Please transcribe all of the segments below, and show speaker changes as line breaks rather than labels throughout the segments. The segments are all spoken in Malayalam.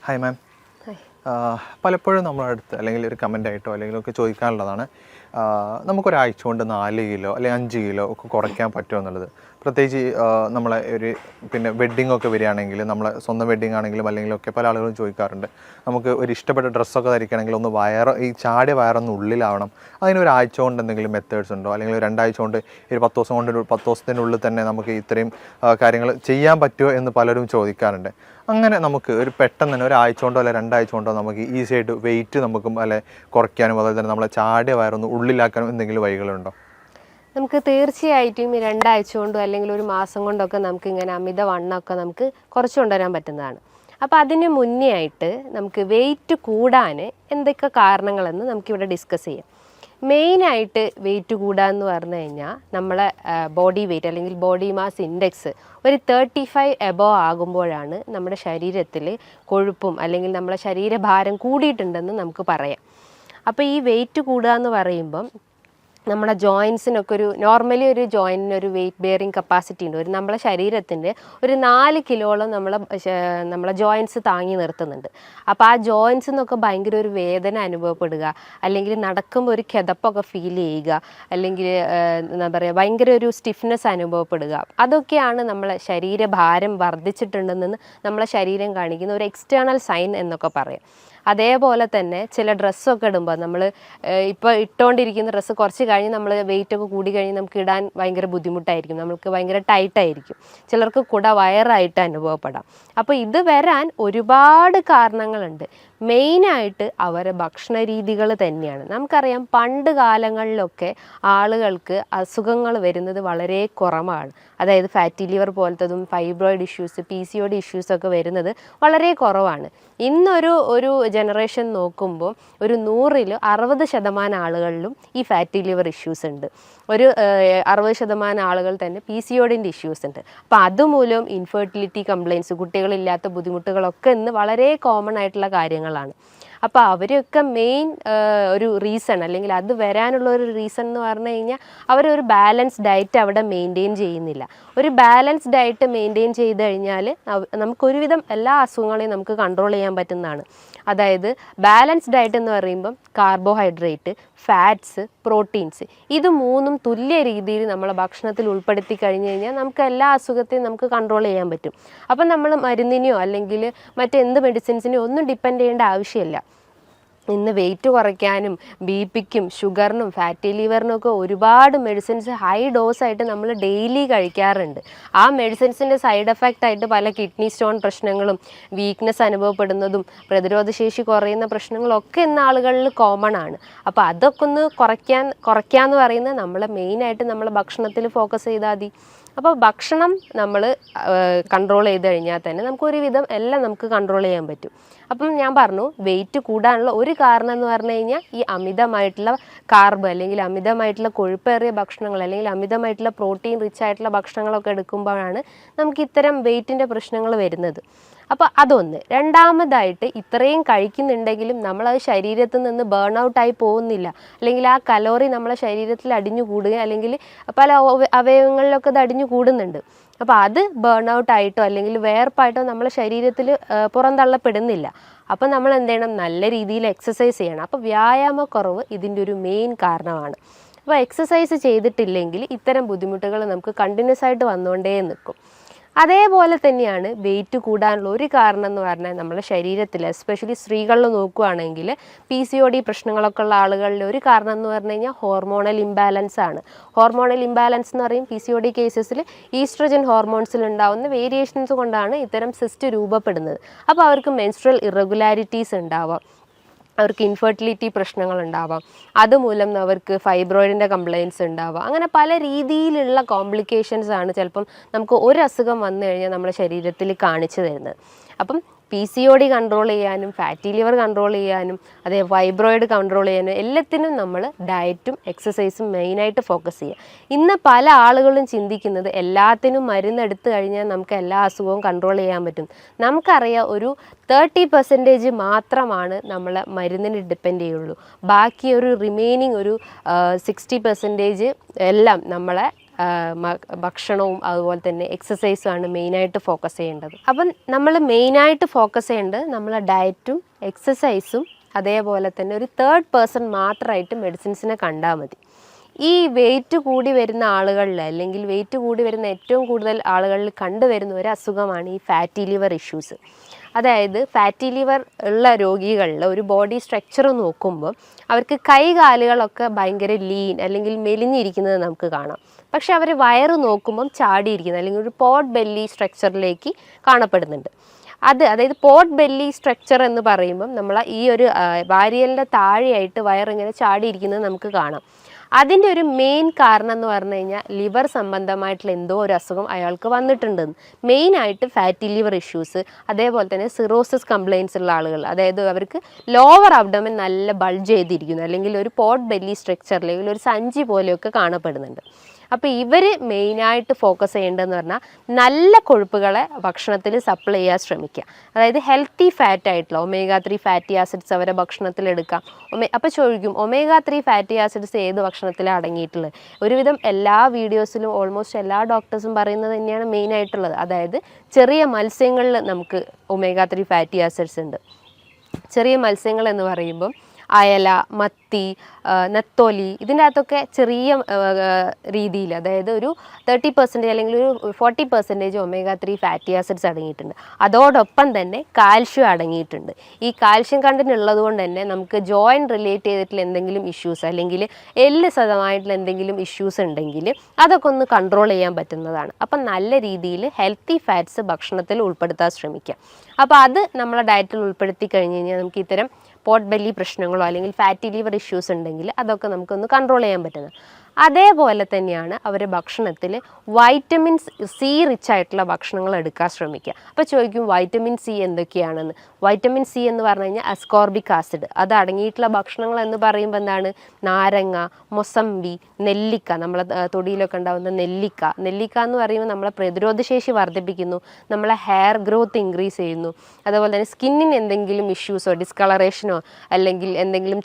Hi ma'am. പലപ്പോഴും നമ്മുടെ അടുത്ത് അല്ലെങ്കിൽ ഒരു കമൻ്റായിട്ടോ അല്ലെങ്കിൽ ഒക്കെ ചോദിക്കാനുള്ളതാണ്, നമുക്കൊരാഴ്ച കൊണ്ട് 4 കിലോ അല്ലെങ്കിൽ 5 കിലോ ഒക്കെ കുറയ്ക്കാൻ പറ്റുമോ എന്നുള്ളത്. പ്രത്യേകിച്ച് നമ്മളെ ഒരു വെഡ്ഡിംഗ് ഒക്കെ വരികയാണെങ്കിൽ, നമ്മളെ സ്വന്തം വെഡ്ഡിംഗ് ആണെങ്കിലും അല്ലെങ്കിലൊക്കെ പല ആളുകളും ചോദിക്കാറുണ്ട്, നമുക്ക് ഒരു ഇഷ്ടപ്പെട്ട ഡ്രസ്സൊക്കെ ധരിക്കണമെങ്കിൽ ഒന്ന് ഈ ചാടിയ വയറൊന്ന് ഉള്ളിലാവണം, അതിന് ഒരാഴ്ച കൊണ്ട് എന്തെങ്കിലും മെത്തേഡ്സ് ഉണ്ടോ, അല്ലെങ്കിൽ 2 ആഴ്ച കൊണ്ട്, ഒരു 10 ദിവസം കൊണ്ട്, 10 ദിവസത്തിനുള്ളിൽ തന്നെ നമുക്ക് ഇത്രയും കാര്യങ്ങൾ ചെയ്യാൻ പറ്റുമോ എന്ന് പലരും ചോദിക്കാറുണ്ട്. അങ്ങനെ നമുക്ക് ഒരു പെട്ടെന്ന് തന്നെ ഒരാഴ്ച കൊണ്ടോ അല്ലെ 2 ആഴ്ച കൊണ്ടോ നമുക്ക് ഈസി ആയിട്ട് വെയിറ്റ് നമുക്ക് അല്ലെ കുറയ്ക്കാനും അതുപോലെ തന്നെ നമ്മളെ ചാടിയ വയറൊന്ന് ഉള്ളിലാക്കാനും എന്തെങ്കിലും വഴികളുണ്ടോ?
നമുക്ക് തീർച്ചയായിട്ടും ഈ 2 ആഴ്ച കൊണ്ടോ അല്ലെങ്കിൽ ഒരു മാസം കൊണ്ടൊക്കെ നമുക്ക് ഇങ്ങനെ അമിത വണ്ണമൊക്കെ നമുക്ക് കുറച്ച് കൊണ്ടുവരാൻ പറ്റുന്നതാണ്. അപ്പോൾ അതിന് മുന്നേ ആയിട്ട് നമുക്ക് വെയിറ്റ് കൂടാൻ എന്തൊക്കെ കാരണങ്ങളെന്ന് നമുക്കിവിടെ ഡിസ്കസ് ചെയ്യാം. മെയിനായിട്ട് വെയിറ്റ് കൂടാന്ന് പറഞ്ഞു കഴിഞ്ഞാൽ നമ്മളെ ബോഡി വെയിറ്റ് അല്ലെങ്കിൽ ബോഡി മാസ് ഇൻഡെക്സ് ഒരു 35 എബോവ് ആകുമ്പോഴാണ് നമ്മുടെ ശരീരത്തിൽ കൊഴുപ്പും അല്ലെങ്കിൽ നമ്മുടെ ശരീരഭാരം കൂടിയിട്ടുണ്ടെന്ന് നമുക്ക് പറയാം. അപ്പോൾ ഈ വെയിറ്റ് കൂടുക എന്ന് പറയുമ്പം നമ്മുടെ ജോയിൻസിനൊക്കെ നോർമലി ഒരു ജോയിൻറ്റിന് ഒരു വെയിറ്റ് ബെയറിങ് കപ്പാസിറ്റി ഉണ്ട്. നമ്മളെ ശരീരത്തിൻ്റെ ഒരു 4 കിലോളം നമ്മളെ ജോയിൻസ് താങ്ങി നിർത്തുന്നുണ്ട്. അപ്പോൾ ആ ജോയിൻസ് എന്നൊക്കെ ഭയങ്കര ഒരു വേദന അനുഭവപ്പെടുക, അല്ലെങ്കിൽ നടക്കുമ്പോൾ ഒരു കിതപ്പൊക്കെ ഫീൽ ചെയ്യുക, അല്ലെങ്കിൽ എന്താ പറയുക ഭയങ്കര ഒരു സ്റ്റിഫ്നെസ് അനുഭവപ്പെടുക, അതൊക്കെയാണ് നമ്മളെ ശരീരഭാരം വർദ്ധിച്ചിട്ടുണ്ടെന്ന് നമ്മളെ ശരീരം കാണിക്കുന്ന ഒരു എക്സ്റ്റേണൽ സൈൻ എന്നൊക്കെ പറയാം. അതേപോലെ തന്നെ ചില ഡ്രസ്സൊക്കെ ഇടുമ്പോൾ നമ്മൾ ഇപ്പോൾ ഇട്ടുകൊണ്ടിരിക്കുന്ന ഡ്രസ്സ് കുറച്ച് കഴിഞ്ഞ് നമ്മൾ വെയിറ്റൊക്കെ കൂടി കഴിഞ്ഞ് നമുക്ക് ഇടാൻ ഭയങ്കര ബുദ്ധിമുട്ടായിരിക്കും, നമുക്ക് ഭയങ്കര ടൈറ്റായിരിക്കും, ചിലർക്ക് കുട വയറായിട്ട് അനുഭവപ്പെടാം. അപ്പോൾ ഇത് വരാൻ ഒരുപാട് കാരണങ്ങളുണ്ട്. മെയിനായിട്ട് അവരെ ഭക്ഷണ രീതികൾ തന്നെയാണ്. നമുക്കറിയാം പണ്ട് കാലങ്ങളിലൊക്കെ ആളുകൾക്ക് അസുഖങ്ങൾ വരുന്നത് വളരെ കുറവാണ്. അതായത് ഫാറ്റി ലിവർ പോലത്തതും ഫൈബ്രോയിഡ് ഇഷ്യൂസ്, PCOD ഇഷ്യൂസൊക്കെ വരുന്നത് വളരെ കുറവാണ്. ഇന്നൊരു ജനറേഷൻ നോക്കുമ്പോൾ ഒരു 100-ൽ 60% ആളുകളിലും ഈ ഫാറ്റി ലിവർ ഇഷ്യൂസ് ഉണ്ട്. ഒരു 60% ആളുകൾ തന്നെ PCODൻ്റെ ഇഷ്യൂസ് ഉണ്ട്. അപ്പോൾ അതുമൂലം ഇൻഫെർട്ടിലിറ്റി കംപ്ലയിൻസ്, കുട്ടികളില്ലാത്ത ബുദ്ധിമുട്ടുകളൊക്കെ ഇന്ന് വളരെ കോമൺ ആയിട്ടുള്ള കാര്യങ്ങളാണ്. അപ്പോൾ അവരൊക്കെ മെയിൻ ഒരു റീസൺ അല്ലെങ്കിൽ അത് വരാനുള്ള ഒരു റീസൺ എന്ന് പറഞ്ഞു കഴിഞ്ഞാൽ അവരൊരു ബാലൻസ് ഡയറ്റ് അവിടെ മെയിൻറ്റെയിൻ ചെയ്യുന്നില്ല. ഒരു ബാലൻസ് ഡയറ്റ് മെയിൻറ്റെയിൻ ചെയ്ത് കഴിഞ്ഞാൽ നമുക്കൊരുവിധം എല്ലാ അസുഖങ്ങളെയും നമുക്ക് കൺട്രോൾ ചെയ്യാൻ പറ്റുന്നതാണ്. അതായത് ബാലൻസ് ഡയറ്റ് എന്ന് പറയുമ്പം കാർബോഹൈഡ്രേറ്റ്, ഫാറ്റ്സ്, പ്രോട്ടീൻസ്, ഇത് 3ഉം തുല്യ രീതിയിൽ നമ്മളെ ഭക്ഷണത്തിൽ ഉൾപ്പെടുത്തി കഴിഞ്ഞ് കഴിഞ്ഞാൽ നമുക്ക് എല്ലാ അസുഖത്തെയും നമുക്ക് കൺട്രോൾ ചെയ്യാൻ പറ്റും. അപ്പം നമ്മൾ മരുന്നിനെയോ അല്ലെങ്കിൽ മറ്റെന്ത് മെഡിസിൻസിനെയോ ഒന്നും ഡിപ്പെൻഡ് ചെയ്യേണ്ട ആവശ്യമില്ല. ഇന്ന് വെയിറ്റ് കുറയ്ക്കാനും BP-ക്കും ഷുഗറിനും ഫാറ്റി ലിവറിനൊക്കെ ഒരുപാട് മെഡിസിൻസ് ഹൈ ഡോസായിട്ട് നമ്മൾ ഡെയിലി കഴിക്കാറുണ്ട്. ആ മെഡിസിൻസിൻ്റെ സൈഡ് എഫക്റ്റ് ആയിട്ട് പല കിഡ്നി സ്റ്റോൺ പ്രശ്നങ്ങളും, വീക്ക്നെസ് അനുഭവപ്പെടുന്നതും, പ്രതിരോധശേഷി കുറയുന്ന പ്രശ്നങ്ങളൊക്കെ ഇന്ന് ആളുകളിൽ കോമൺ ആണ്. അപ്പോൾ അതൊക്കെ ഒന്ന് കുറയ്ക്കാന്ന് പറയുന്നത് നമ്മൾ മെയിനായിട്ട് നമ്മളെ ഭക്ഷണത്തിൽ ഫോക്കസ് ചെയ്താൽ മതി. അപ്പോൾ ഭക്ഷണം നമ്മൾ കൺട്രോൾ ചെയ്ത് കഴിഞ്ഞാൽ തന്നെ നമുക്കൊരുവിധം എല്ലാം നമുക്ക് കൺട്രോൾ ചെയ്യാൻ പറ്റും. അപ്പം ഞാൻ പറഞ്ഞു വെയിറ്റ് കൂടാനുള്ള ഒരു കാരണം എന്ന് പറഞ്ഞു കഴിഞ്ഞാൽ ഈ അമിതമായിട്ടുള്ള കാർബ് അല്ലെങ്കിൽ അമിതമായിട്ടുള്ള കൊഴുപ്പേറിയ ഭക്ഷണങ്ങൾ അല്ലെങ്കിൽ അമിതമായിട്ടുള്ള പ്രോട്ടീൻ റിച്ച് ആയിട്ടുള്ള ഭക്ഷണങ്ങളൊക്കെ എടുക്കുമ്പോഴാണ് നമുക്ക് ഇത്തരം വെയിറ്റിൻ്റെ പ്രശ്നങ്ങൾ വരുന്നത്. അപ്പോൾ അതൊന്ന്. രണ്ടാമതായിട്ട് ഇത്രയും കഴിക്കുന്നുണ്ടെങ്കിലും നമ്മളത് ശരീരത്തിൽ നിന്ന് ബേൺ ഔട്ടായി പോകുന്നില്ല, അല്ലെങ്കിൽ ആ കലോറി നമ്മളെ ശരീരത്തിൽ അടിഞ്ഞു കൂടുക അല്ലെങ്കിൽ പല അവയവങ്ങളിലൊക്കെ അത് അടിഞ്ഞു കൂടുന്നുണ്ട്. അപ്പോൾ അത് ബേൺ ഔട്ടായിട്ടോ അല്ലെങ്കിൽ വേർപ്പായിട്ടോ നമ്മളെ ശരീരത്തിൽ പുറന്തള്ളപ്പെടുന്നില്ല. അപ്പോൾ നമ്മൾ എന്ത് ചെയ്യണം? നല്ല രീതിയിൽ എക്സസൈസ് ചെയ്യണം. അപ്പോൾ വ്യായാമക്കുറവ് ഇതിൻ്റെ ഒരു മെയിൻ കാരണമാണ്. അപ്പോൾ എക്സസൈസ് ചെയ്തിട്ടില്ലെങ്കിൽ ഇത്തരം ബുദ്ധിമുട്ടുകൾ നമുക്ക് കണ്ടിന്യൂസ് ആയിട്ട് വന്നുകൊണ്ടേ നിൽക്കും. അതേപോലെ തന്നെയാണ് വെയിറ്റ് കൂടാനുള്ള ഒരു കാരണം എന്ന് പറഞ്ഞാൽ നമ്മുടെ ശരീരത്തിൽ എസ്പെഷ്യലി സ്ത്രീകളിൽ നോക്കുകയാണെങ്കിൽ PCOD പ്രശ്നങ്ങളൊക്കെ ഉള്ള ആളുകളിൽ ഒരു കാരണം എന്ന് പറഞ്ഞു കഴിഞ്ഞാൽ ഹോർമോണൽ ഇംബാലൻസ് ആണ്. ഹോർമോണൽ ഇംബാലൻസ് എന്ന് പറയും PCOD കേസസിൽ ഈസ്ട്രജൻ ഹോർമോൺസിൽ ഉണ്ടാകുന്ന വേരിയേഷൻസ് കൊണ്ടാണ് ഇത്തരം സിസ്റ്റ് രൂപപ്പെടുന്നത്. അപ്പോൾ അവർക്ക് മെൻസ്ട്രൽ ഇറഗുലാരിറ്റീസ് ഉണ്ടാവാം, അവർക്ക് ഇൻഫെർട്ടിലിറ്റി പ്രശ്നങ്ങൾ ഉണ്ടാവാം, അതുമൂലം അവർക്ക് ഫൈബ്രോയിഡിൻ്റെ കംപ്ലയിൻസ് ഉണ്ടാവാം. അങ്ങനെ പല രീതിയിലുള്ള കോംപ്ലിക്കേഷൻസ് ആണ് ചിലപ്പം നമുക്ക് ഒരു അസുഖം വന്നു കഴിഞ്ഞാൽ നമ്മുടെ ശരീരത്തിൽ കാണിച്ചു തരുന്നത്. അപ്പം PCOD കൺട്രോൾ ചെയ്യാനും ഫാറ്റി ലിവർ കൺട്രോൾ ചെയ്യാനും അതേ ഫൈബ്രോയിഡ് കൺട്രോൾ ചെയ്യാനും എല്ലാത്തിനും നമ്മൾ ഡയറ്റും എക്സസൈസും മെയിനായിട്ട് ഫോക്കസ് ചെയ്യുക. ഇന്ന് പല ആളുകളും ചിന്തിക്കുന്നത് എല്ലാത്തിനും മരുന്നെടുത്ത് കഴിഞ്ഞാൽ നമുക്ക് എല്ലാ അസുഖവും കൺട്രോൾ ചെയ്യാൻ പറ്റും. നമുക്കറിയാം ഒരു 30% മാത്രമാണ് നമ്മൾ മരുന്നിന് ഡിപ്പെൻഡ് ചെയ്യുള്ളൂ. ബാക്കി ഒരു റിമൈനിങ് ഒരു 60% എല്ലാം നമ്മളെ ഭക്ഷണവും അതുപോലെ തന്നെ എക്സസൈസുമാണ് മെയിനായിട്ട് ഫോക്കസ് ചെയ്യേണ്ടത്. അപ്പം നമ്മൾ മെയിനായിട്ട് ഫോക്കസ് ചെയ്യേണ്ടത് നമ്മളെ ഡയറ്റും എക്സസൈസും അതേപോലെ തന്നെ ഒരു തേർഡ് പേഴ്സൺ മാത്രമായിട്ട് മെഡിസിൻസിനെ കണ്ടാൽ മതി. ഈ വെയിറ്റ് കൂടി വരുന്ന ആളുകളിൽ അല്ലെങ്കിൽ വെയിറ്റ് കൂടി വരുന്ന ഏറ്റവും കൂടുതൽ ആളുകളിൽ കണ്ടുവരുന്ന ഒരു അസുഖമാണ് ഈ ഫാറ്റി ലിവർ ഇഷ്യൂസ്. അതായത് ഫാറ്റി ലിവർ ഉള്ള രോഗികളിൽ ഒരു ബോഡി സ്ട്രക്ചർ നോക്കുമ്പോൾ അവർക്ക് കൈകാലുകളൊക്കെ ഭയങ്കര ലീൻ അല്ലെങ്കിൽ മെലിഞ്ഞിരിക്കുന്നത് നമുക്ക് കാണാം. പക്ഷെ അവർ വയറ് നോക്കുമ്പം ചാടിയിരിക്കുന്നത് അല്ലെങ്കിൽ ഒരു പോട്ട് ബെല്ലി സ്ട്രക്ചറിലേക്ക് കാണപ്പെടുന്നുണ്ട്. അതായത് പോട്ട് ബെല്ലി സ്ട്രക്ചർ എന്ന് പറയുമ്പം നമ്മൾ ഈ ഒരു വാരിയലിൻ്റെ താഴെയായിട്ട് വയറിങ്ങനെ ചാടിയിരിക്കുന്നത് നമുക്ക് കാണാം. അതിൻ്റെ ഒരു മെയിൻ കാരണം എന്ന് പറഞ്ഞു കഴിഞ്ഞാൽ ലിവർ സംബന്ധമായിട്ടുള്ള എന്തോ ഒരു അസുഖം അയാൾക്ക് വന്നിട്ടുണ്ടെന്ന്. മെയിനായിട്ട് ഫാറ്റി ലിവർ ഇഷ്യൂസ്, അതേപോലെ തന്നെ സിറോസിസ് കംപ്ലയിൻസ് ഉള്ള ആളുകൾ, അതായത് അവർക്ക് ലോവർ അബ്ഡോമൻ നല്ല ബൾജ് ചെയ്തിരിക്കുന്നു അല്ലെങ്കിൽ ഒരു പോട്ട് ബെല്ലി സ്ട്രക്ചർ അല്ലെങ്കിൽ ഒരു സഞ്ചി പോലെയൊക്കെ കാണപ്പെടുന്നുണ്ട്. അപ്പോൾ ഇവർ മെയിനായിട്ട് ഫോക്കസ് ചെയ്യേണ്ടതെന്ന് പറഞ്ഞാൽ നല്ല കൊഴുപ്പുകളെ ഭക്ഷണത്തിൽ സപ്ലൈ ചെയ്യാൻ ശ്രമിക്കുക. അതായത് ഹെൽത്തി ഫാറ്റ് ആയിട്ടുള്ള omega-3 ഫാറ്റി ആസിഡ്സ് അവരെ ഭക്ഷണത്തിൽ എടുക്കാം. അപ്പോൾ ചോദിക്കും omega-3 ഫാറ്റി ആസിഡ്സ് ഏത് ഭക്ഷണത്തിലാണ് അടങ്ങിയിട്ടുള്ളത്? ഒരുവിധം എല്ലാ വീഡിയോസിലും ഓൾമോസ്റ്റ് എല്ലാ ഡോക്ടേഴ്സും പറയുന്നത് തന്നെയാണ് മെയിനായിട്ടുള്ളത്. അതായത് ചെറിയ മത്സ്യങ്ങളിൽ നമുക്ക് omega-3 ഫാറ്റി ആസിഡ്സ് ഉണ്ട്. ചെറിയ മത്സ്യങ്ങൾ എന്ന് പറയുമ്പം അയല, മത്തി, നെത്തോലി, ഇതിൻ്റെ അകത്തൊക്കെ ചെറിയ രീതിയിൽ അതായത് ഒരു 30% അല്ലെങ്കിൽ ഒരു 40% omega-3 ഫാറ്റി ആസിഡ്സ് അടങ്ങിയിട്ടുണ്ട്. അതോടൊപ്പം തന്നെ കാൽഷ്യം അടങ്ങിയിട്ടുണ്ട്. ഈ കാൽഷ്യം കണ്ടന്റ് ഉള്ളത് കൊണ്ട് തന്നെ നമുക്ക് ജോയിൻറ്റ് റിലേറ്റ് ചെയ്തിട്ടുള്ള എന്തെങ്കിലും ഇഷ്യൂസ് അല്ലെങ്കിൽ എല്ല് സതമായിട്ടുള്ള എന്തെങ്കിലും ഇഷ്യൂസ് ഉണ്ടെങ്കിൽ അതൊക്കെ ഒന്ന് കൺട്രോൾ ചെയ്യാൻ പറ്റുന്നതാണ്. അപ്പം നല്ല രീതിയിൽ ഹെൽത്തി ഫാറ്റ്സ് ഭക്ഷണത്തിൽ ഉൾപ്പെടുത്താൻ ശ്രമിക്കാം. അപ്പോൾ അത് നമ്മളെ ഡയറ്റിൽ ഉൾപ്പെടുത്തി കഴിഞ്ഞ് കഴിഞ്ഞാൽ നമുക്ക് ഇത്തരം പോട്ട് ബെല്ലി പ്രശ്നങ്ങളോ അല്ലെങ്കിൽ ഫാറ്റി ലിവർ ഇഷ്യൂസ് ഉണ്ടെങ്കിൽ അതൊക്കെ നമുക്കൊന്ന് കൺട്രോൾ ചെയ്യാൻ പറ്റുന്നത്. അതേപോലെ തന്നെയാണ് അവരുടെ ഭക്ഷണത്തിൽ വൈറ്റമിൻ സി റിച്ച് ആയിട്ടുള്ള ഭക്ഷണങ്ങൾ എടുക്കാൻ ശ്രമിക്കുക. അപ്പോൾ ചോദിക്കും വൈറ്റമിൻ സി എന്തൊക്കെയാണെന്ന്. വൈറ്റമിൻ സി എന്ന് പറഞ്ഞു കഴിഞ്ഞാൽ അസ്കോർബിക് ആസിഡ് അത് അടങ്ങിയിട്ടുള്ള ഭക്ഷണങ്ങൾ എന്ന് പറയുമ്പോൾ എന്താണ്? നാരങ്ങ, മൊസമ്പി, നെല്ലിക്ക, നമ്മളെ തൊടിയിലൊക്കെ ഉണ്ടാകുന്ന നെല്ലിക്ക എന്ന് പറയുമ്പോൾ നമ്മളെ പ്രതിരോധശേഷി വർദ്ധിപ്പിക്കുന്നു, നമ്മളെ ഹെയർ ഗ്രോത്ത് ഇൻക്രീസ് ചെയ്യുന്നു. അതുപോലെ തന്നെ സ്കിന്നിന് എന്തെങ്കിലും ഇഷ്യൂസോ ഡിസ്കളറേഷനോ അല്ലെങ്കിൽ എന്തെങ്കിലും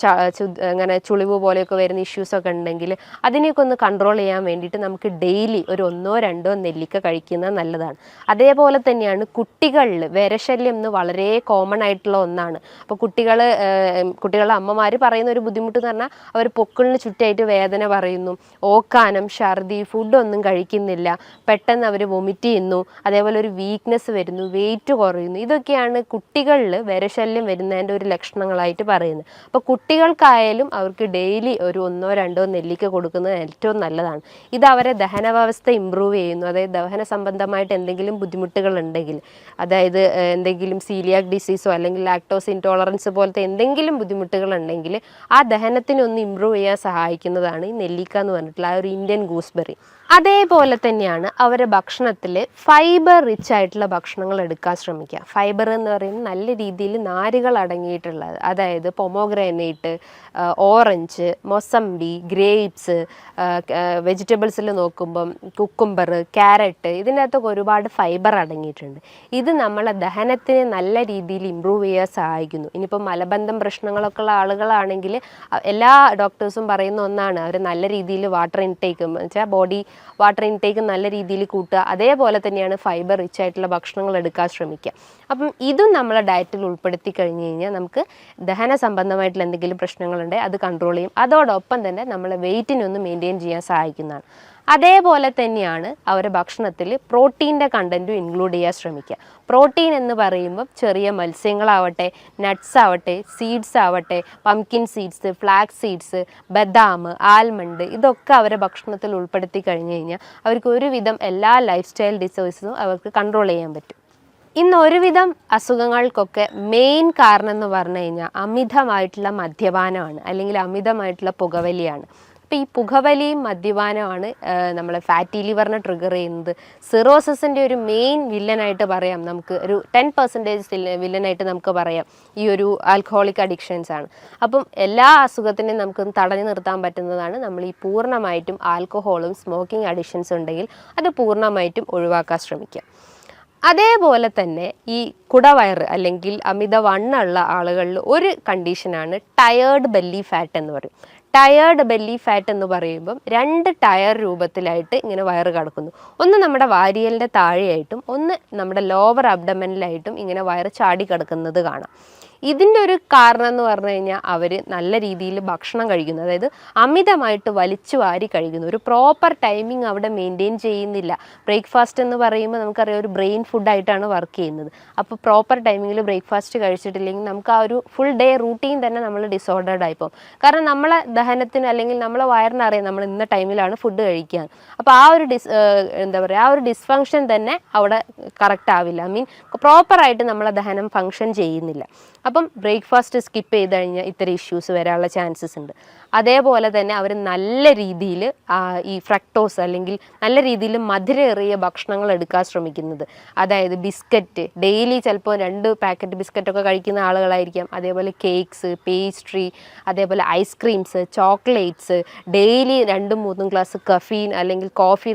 അങ്ങനെ ചുളിവ് പോലെയൊക്കെ വരുന്ന ഇഷ്യൂസൊക്കെ ഉണ്ടെങ്കിൽ അതിനെയൊക്കെ ഒന്ന് കൺട്രോൾ ചെയ്യാൻ വേണ്ടിയിട്ട് നമുക്ക് ഡെയിലി ഒരു 1-2 നെല്ലിക്ക കഴിക്കുന്നത് നല്ലതാണ്. അതേപോലെ തന്നെയാണ് കുട്ടികളിൽ വിരശല്യം എന്ന് വളരെ കോമൺ ആയിട്ടുള്ള ഒന്നാണ്. അപ്പോൾ കുട്ടികളുടെ അമ്മമാർ പറയുന്ന ഒരു ബുദ്ധിമുട്ട് എന്ന് പറഞ്ഞാൽ അവർ പൊക്കിളിന് ചുറ്റായിട്ട് വേദന പറയുന്നു, ഓക്കാനം, ഛർദി, ഫുഡൊന്നും കഴിക്കുന്നില്ല, പെട്ടെന്ന് അവർ വൊമിറ്റ് ചെയ്യുന്നു, അതേപോലെ ഒരു വീക്ക്നെസ് വരുന്നു, വെയിറ്റ് കുറയുന്നു. ഇതൊക്കെയാണ് കുട്ടികളിൽ വിരശല്യം വരുന്നതിൻ്റെ ഒരു ലക്ഷണങ്ങളായിട്ട് പറയുന്നത്. അപ്പോൾ കുട്ടികൾക്കായാലും അവർക്ക് ഡെയിലി ഒരു 1-2 നെല്ലിക്ക കൊടുക്കുന്നത് ഏറ്റവും നല്ലതാണ്. ഇത് അവരെ ദഹന വ്യവസ്ഥ ഇമ്പ്രൂവ് ചെയ്യുന്നു. അതായത് ദഹന സംബന്ധമായിട്ട് എന്തെങ്കിലും ബുദ്ധിമുട്ടുകൾ ഉണ്ടെങ്കിൽ, അതായത് എന്തെങ്കിലും സീലിയാക് ഡിസീസോ അല്ലെങ്കിൽ ലാക്ടോസ് ഇൻടോളറൻസ് പോലത്തെ എന്തെങ്കിലും ബുദ്ധിമുട്ടുകൾ ഉണ്ടെങ്കിൽ ആ ദഹനത്തിനൊന്ന് ഇമ്പ്രൂവ് ചെയ്യാൻ സഹായിക്കുന്നതാണ് ഈ നെല്ലിക്ക എന്ന് പറഞ്ഞിട്ടുള്ള ആ ഒരു ഇന്ത്യൻ ഗൂസ്ബെറി. അതേപോലെ തന്നെയാണ് അവരുടെ ഭക്ഷണത്തിൽ ഫൈബർ റിച്ച് ആയിട്ടുള്ള ഭക്ഷണങ്ങൾ എടുക്കാൻ ശ്രമിക്കുക. ഫൈബർ എന്ന് പറയുന്നത് നല്ല രീതിയിൽ നാരുകൾ അടങ്ങിയിട്ടുള്ളത്, അതായത് പൊമോഗ്രാനൈറ്റ്, ഓറഞ്ച്, മൊസമ്പി, ഗ്രേപ്സ്, വെജിറ്റബിൾസിൽ നോക്കുമ്പം കുക്കുംബർ, ക്യാരറ്റ്, ഇതിൻ്റെ അകത്തൊക്കെ ഒരുപാട് ഫൈബർ അടങ്ങിയിട്ടുണ്ട്. ഇത് നമ്മളെ ദഹനത്തിനെ നല്ല രീതിയിൽ ഇമ്പ്രൂവ് ചെയ്യാൻ സഹായിക്കുന്നു. ഇനിയിപ്പോൾ മലബന്ധം പ്രശ്നങ്ങളൊക്കെ ഉള്ള ആളുകളാണെങ്കിൽ എല്ലാ ഡോക്ടേഴ്സും പറയുന്ന ഒന്നാണ് അവർ നല്ല രീതിയിൽ വാട്ടർ ഇൻടേക്ക് വെച്ചാൽ ബോഡി വാട്ടർ ഇൻടേക്ക് നല്ല രീതിയിൽ കൂട്ടുക. അതേപോലെ തന്നെയാണ് ഫൈബർ റിച്ച് ആയിട്ടുള്ള ഭക്ഷണങ്ങൾ എടുക്കാൻ ശ്രമിക്കുക. അപ്പം ഇതും നമ്മളെ ഡയറ്റിൽ ഉൾപ്പെടുത്തി കഴിഞ്ഞ് കഴിഞ്ഞാൽ നമുക്ക് ദഹന സംബന്ധമായിട്ടുള്ള എന്തെങ്കിലും പ്രശ്നങ്ങളുണ്ടെങ്കിൽ അത് കൺട്രോൾ ചെയ്യും. അതോടൊപ്പം തന്നെ നമ്മളെ വെയിറ്റിനൊന്ന് മെയിൻറ്റെയിൻ ചെയ്യാൻ സഹായിക്കുന്നതാണ്. അതേപോലെ തന്നെയാണ് അവരുടെ ഭക്ഷണത്തിൽ പ്രോട്ടീൻ്റെ കണ്ടൻറ്റും ഇൻക്ലൂഡ് ചെയ്യാൻ ശ്രമിക്കുക. പ്രോട്ടീൻ എന്ന് പറയുമ്പം ചെറിയ മത്സ്യങ്ങളാവട്ടെ, നട്ട്സ് ആവട്ടെ, സീഡ്സ് ആവട്ടെ, പംകിൻ സീഡ്സ്, ഫ്ലാക്സ് സീഡ്സ്, ബദാം, ആൽമണ്ട്, ഇതൊക്കെ അവരുടെ ഭക്ഷണത്തിൽ ഉൾപ്പെടുത്തി കഴിഞ്ഞ് കഴിഞ്ഞാൽ അവർക്ക് ഒരുവിധം എല്ലാ ലൈഫ് സ്റ്റൈൽ ഡിസീസസും അവർക്ക് കൺട്രോൾ ചെയ്യാൻ പറ്റും. ഇന്ന് ഒരുവിധം അസുഖങ്ങൾക്കൊക്കെ മെയിൻ കാരണം എന്ന് പറഞ്ഞു കഴിഞ്ഞാൽ അമിതമായിട്ടുള്ള മദ്യപാനമാണ് അല്ലെങ്കിൽ അമിതമായിട്ടുള്ള പുകവലിയാണ്. അപ്പോൾ ഈ പുകവലിയും മദ്യപാനമാണ് നമ്മളെ ഫാറ്റി ലിവറിനെ ട്രിഗർ ചെയ്യുന്നത്. സിറോസിസിൻ്റെ ഒരു മെയിൻ വില്ലനായിട്ട് പറയാം, നമുക്ക് ഒരു 10% വില്ലനായിട്ട് നമുക്ക് പറയാം ഈ ഒരു ആൽക്കഹോളിക് അഡിക്ഷൻസ് ആണ്. അപ്പം എല്ലാ അസുഖത്തിനെയും നമുക്ക് തടഞ്ഞു നിർത്താൻ പറ്റുന്നതാണ് നമ്മൾ ഈ പൂർണ്ണമായിട്ടും ആൽക്കഹോളും സ്മോക്കിംഗ് അഡിക്ഷൻസ് ഉണ്ടെങ്കിൽ അത് പൂർണ്ണമായിട്ടും ഒഴിവാക്കാൻ ശ്രമിക്കുക. അതേപോലെ തന്നെ ഈ കുടവയറ് അല്ലെങ്കിൽ അമിതവണ്ണമുള്ള ആളുകളിൽ ഒരു കണ്ടീഷനാണ് ടയേർഡ് ബെല്ലി ഫാറ്റ് എന്ന് പറയും. ടയേർഡ് ബെല്ലി ഫാറ്റ് എന്ന് പറയുമ്പം 2 ടയർ രൂപത്തിലായിട്ട് ഇങ്ങനെ വയറ് കിടക്കുന്നു. ഒന്ന് നമ്മുടെ വാരിയലിൻ്റെ താഴെയായിട്ടും ഒന്ന് നമ്മുടെ ലോവർ അബ്ഡമനിലായിട്ടും ഇങ്ങനെ വയറ് ചാടി കിടക്കുന്നത് കാണാം. ഇതിൻ്റെ ഒരു കാരണം എന്ന് പറഞ്ഞു കഴിഞ്ഞാൽ അവർ നല്ല രീതിയിൽ ഭക്ഷണം കഴിക്കുന്നു, അതായത് അമിതമായിട്ട് വലിച്ചു വാരി കഴിക്കുന്നു. ഒരു പ്രോപ്പർ ടൈമിംഗ് അവിടെ മെയിൻറ്റെയിൻ ചെയ്യുന്നില്ല. ബ്രേക്ക്ഫാസ്റ്റ് എന്ന് പറയുമ്പോൾ നമുക്കറിയാം ഒരു ബ്രെയിൻ ഫുഡായിട്ടാണ് വർക്ക് ചെയ്യുന്നത്. അപ്പോൾ പ്രോപ്പർ ടൈമിങ്ങിൽ ബ്രേക്ക്ഫാസ്റ്റ് കഴിച്ചിട്ടില്ലെങ്കിൽ നമുക്ക് ആ ഒരു ഫുൾ ഡേ റൂട്ടീൻ തന്നെ നമ്മൾ ഡിസോർഡേർഡ് ആയിപ്പോകും. കാരണം നമ്മളെ ദഹനത്തിന് അല്ലെങ്കിൽ നമ്മളെ വയറിനറിയാം നമ്മൾ ഇന്ന ടൈമിലാണ് ഫുഡ് കഴിക്കുക. അപ്പോൾ ആ ഒരു ആ ഒരു ഡിസ്ഫങ്ഷൻ തന്നെ അവിടെ കറക്റ്റ് ആവില്ല. ഐ മീൻ പ്രോപ്പറായിട്ട് നമ്മളെ ദഹനം ഫങ്ഷൻ ചെയ്യുന്നില്ല. അപ്പം ബ്രേക്ക്ഫാസ്റ്റ് സ്കിപ്പ് ചെയ്ത് കഴിഞ്ഞാൽ ഇത്തരം ഇഷ്യൂസ് വരാനുള്ള ചാൻസസ് ഉണ്ട്. അതേപോലെ തന്നെ അവർ നല്ല രീതിയിൽ ഈ ഫ്രക്ടോസ് അല്ലെങ്കിൽ നല്ല രീതിയിൽ മധുരമേറിയ ഭക്ഷണങ്ങൾ എടുക്കാൻ ശ്രമിക്കുന്നത്. അതായത് ബിസ്ക്കറ്റ് ഡെയിലി ചിലപ്പോൾ 2 പാക്കറ്റ് ബിസ്ക്കറ്റൊക്കെ കഴിക്കുന്ന ആളുകളായിരിക്കാം. അതേപോലെ കേക്ക്സ്, പേസ്ട്രി, അതേപോലെ ice creams, chocolates, daily 2-3 glass caffeine അല്ലെങ്കിൽ കോഫി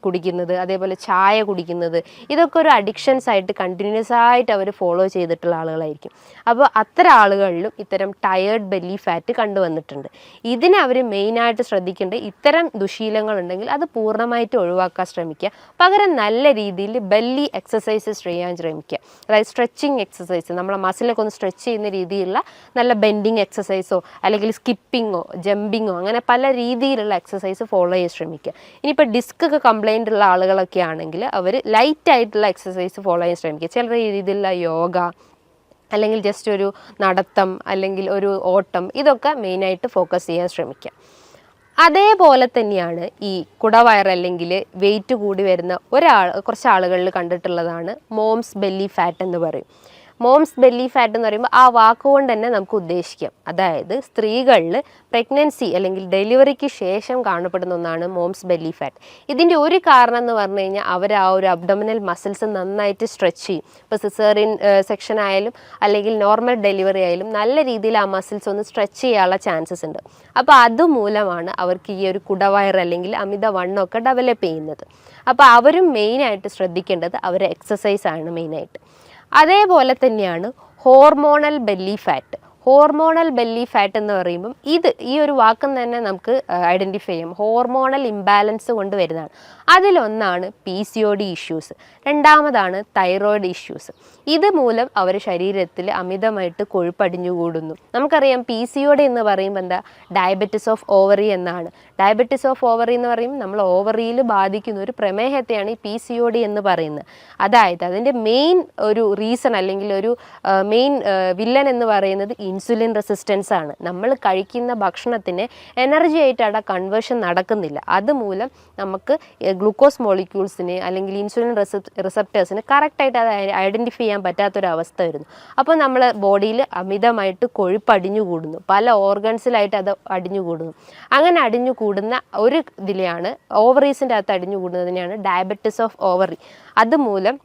കുടിക്കുന്നത്, അതേപോലെ ചായ കുടിക്കുന്നത്, ഇതൊക്കെ ഒരു അഡിക്ഷൻസ് ആയിട്ട് കണ്ടിന്യൂസ് ആയിട്ട് അവർ ഫോളോ ചെയ്തിട്ടുള്ള ആളുകളായിരിക്കും. അപ്പോൾ അത്തരം ആളുകളിലും ഇത്തരം ടയേർഡ് ബെല്ലി ഫാറ്റ് കണ്ടുവന്നിട്ടുണ്ട്. ഇതിനെ അവർ മെയിനായിട്ട് ശ്രദ്ധിക്കേണ്ടത് ഇത്തരം ദുശീലങ്ങളുണ്ടെങ്കിൽ അത് പൂർണ്ണമായിട്ട് ഒഴിവാക്കാൻ ശ്രമിക്കുക. പകരം നല്ല രീതിയിൽ ബെല്ലി എക്സസൈസസ് ചെയ്യാൻ ശ്രമിക്കുക. അതായത് സ്ട്രെച്ചിങ് എക്സസൈസ്, നമ്മളെ മസിലൊക്കെ ഒന്ന് സ്ട്രെച്ച് ചെയ്യുന്ന രീതിയിലുള്ള നല്ല ബെൻഡിങ് എക്സസൈസോ അല്ലെങ്കിൽ സ്കിപ്പിങ്ങോ ജമ്പിങ്ങോ അങ്ങനെ പല രീതിയിലുള്ള എക്സസൈസ് ഫോളോ ചെയ്യാൻ ശ്രമിക്കുക. ഇനിയിപ്പോൾ ഡിസ്ക് ഒക്കെ കംപ്ലൈൻ്റ് ഉള്ള ആളുകളൊക്കെ ആണെങ്കിൽ അവർ ലൈറ്റായിട്ടുള്ള എക്സസൈസ് ഫോളോ ചെയ്യാൻ ശ്രമിക്കുക. ചില രീതിയിലുള്ള യോഗ അല്ലെങ്കിൽ ജസ്റ്റ് ഒരു നടത്തം അല്ലെങ്കിൽ ഒരു ഓട്ടം, ഇതൊക്കെ മെയിനായിട്ട് ഫോക്കസ് ചെയ്യാൻ ശ്രമിക്കുക. അതേപോലെ തന്നെയാണ് ഈ കുടവയർ അല്ലെങ്കിൽ വെയിറ്റ് കൂടി വരുന്ന കുറച്ച് ആളുകളിൽ കണ്ടിട്ടുള്ളതാണ് മോംസ് ബെല്ലി ഫാറ്റ് എന്ന് പറയും. മോംസ് ബെല്ലി ഫാറ്റ് എന്ന് പറയുമ്പോൾ ആ വാക്കുകൊണ്ട് തന്നെ നമുക്ക് ഉദ്ദേശിക്കാം. അതായത് സ്ത്രീകളിൽ പ്രഗ്നൻസി അല്ലെങ്കിൽ ഡെലിവറിക്ക് ശേഷം കാണപ്പെടുന്ന ഒന്നാണ് മോംസ് ബെല്ലി ഫാറ്റ്. ഇതിൻ്റെ ഒരു കാരണം എന്ന് പറഞ്ഞു കഴിഞ്ഞാൽ അവർ ആ ഒരു അബ്ഡോമിനൽ മസിൽസ് നന്നായിട്ട് സ്ട്രെച്ച് ചെയ്യും. ഇപ്പോൾ സിസേറിയൻ സെക്ഷൻ ആയാലും അല്ലെങ്കിൽ നോർമൽ ഡെലിവറി ആയാലും നല്ല രീതിയിൽ ആ മസിൽസ് ഒന്ന് സ്ട്രെച്ച് ചെയ്യാനുള്ള ചാൻസസ് ഉണ്ട്. അപ്പോൾ അതുമൂലമാണ് അവർക്ക് ഈ ഒരു കുടവയർ അല്ലെങ്കിൽ അമിത വണ്ണമൊക്കെ ഡെവലപ്പ് ചെയ്യുന്നത്. അപ്പോൾ അവരും മെയിനായിട്ട് ശ്രദ്ധിക്കേണ്ടത് അവരെ എക്സസൈസാണ് മെയിനായിട്ട്. അതേപോലെ തന്നെയാണ് hormonal belly fat. Hormonal belly fat എന്ന് പറയുമ്പം ഈ ഒരു വാക്കും തന്നെ നമുക്ക് ഐഡൻറ്റിഫൈ ചെയ്യാം. ഹോർമോണൽ ഇംബാലൻസ് കൊണ്ട് വരുന്നതാണ്. അതിലൊന്നാണ് PCOD ഇഷ്യൂസ്, രണ്ടാമതാണ് തൈറോയിഡ് ഇഷ്യൂസ്. ഇത് മൂലം അവർ ശരീരത്തിൽ അമിതമായിട്ട് കൊഴുപ്പടിഞ്ഞുകൂടുന്നു. നമുക്കറിയാം PCOD എന്ന് പറയുമ്പോൾ എന്താ, ഡയബറ്റിസ് ഓഫ് ഓവറി എന്നാണ്. ഡയബറ്റിസ് ഓഫ് ഓവറി എന്ന് പറയുമ്പോൾ നമ്മൾ ഓവറിയിൽ ബാധിക്കുന്ന ഒരു പ്രമേഹത്തെയാണ് ഈ PCOD എന്ന് പറയുന്നത്. അതായത് അതിൻ്റെ മെയിൻ ഒരു റീസൺ അല്ലെങ്കിൽ ഒരു മെയിൻ വില്ലൻ എന്ന് പറയുന്നത് ഇൻസുലിൻ റെസിസ്റ്റൻസ് ആണ്. നമ്മൾ കഴിക്കുന്ന ഭക്ഷണത്തിന് എനർജി ആയിട്ട് അവിടെ കൺവേർഷൻ നടക്കുന്നില്ല. അതുമൂലം നമുക്ക് ഗ്ലൂക്കോസ് മോളിക്യൂൾസിന് അല്ലെങ്കിൽ ഇൻസുലിൻ റിസപ്റ്റേഴ്സിന് കറക്റ്റായിട്ട് അത് ഐഡൻറ്റിഫൈ ചെയ്യാൻ പറ്റാത്തൊരവസ്ഥ വരുന്നു. അപ്പോൾ നമ്മൾ ബോഡിയിൽ അമിതമായിട്ട് കൊഴുപ്പ് അടിഞ്ഞുകൂടുന്നു, പല ഓർഗൻസിലായിട്ട് അത് അടിഞ്ഞുകൂടുന്നു. അങ്ങനെ അടിഞ്ഞുകൂടുന്ന ഒരു ഇതിലെയാണ് ഓവറീസിൻ്റെ അകത്ത് അടിഞ്ഞുകൂടുന്നതിനെയാണ് ഡയബറ്റിസ് ഓഫ് ഓവറി. അതുമൂലം